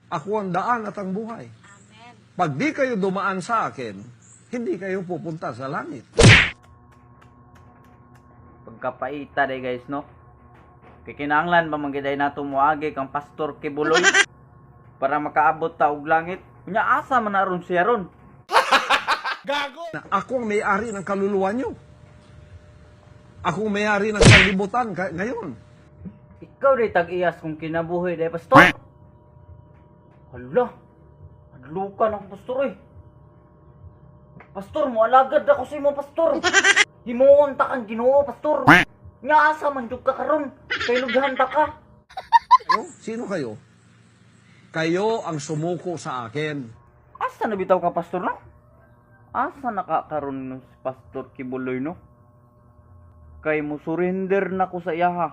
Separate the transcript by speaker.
Speaker 1: Ako ang daan at ang buhay. Pag di kayo dumaan sa akin, hindi kayo pupunta sa langit.
Speaker 2: Pagkapaita day guys, no? Kikinanglan ba manggiday nato moagi kang Pastor Kibuloy para makaabot ta og langit? Nya asa man naron siya ron?
Speaker 1: Na ako ang may-ari ng kaluluwa nyo. Ako ang may-ari ng sanlibutan ngayon.
Speaker 2: Ikaw day tag-iyas kung kinabuhi day Pastor. Hala, adlukan ang Pastor eh. Pastor, mo alagad ako sa imo Pastor. Himuon ta kang Ginoo Pastor. Nya asa man jud ka karon? Kay lughan ta ka.
Speaker 1: Sino kayo? Kayo ang sumuko sa akin.
Speaker 2: Asa na bitaw ka Pastor no? Asa nakakaroon ng si Pastor Kibuloy no? Kay mo surrender na ko sa iya ha.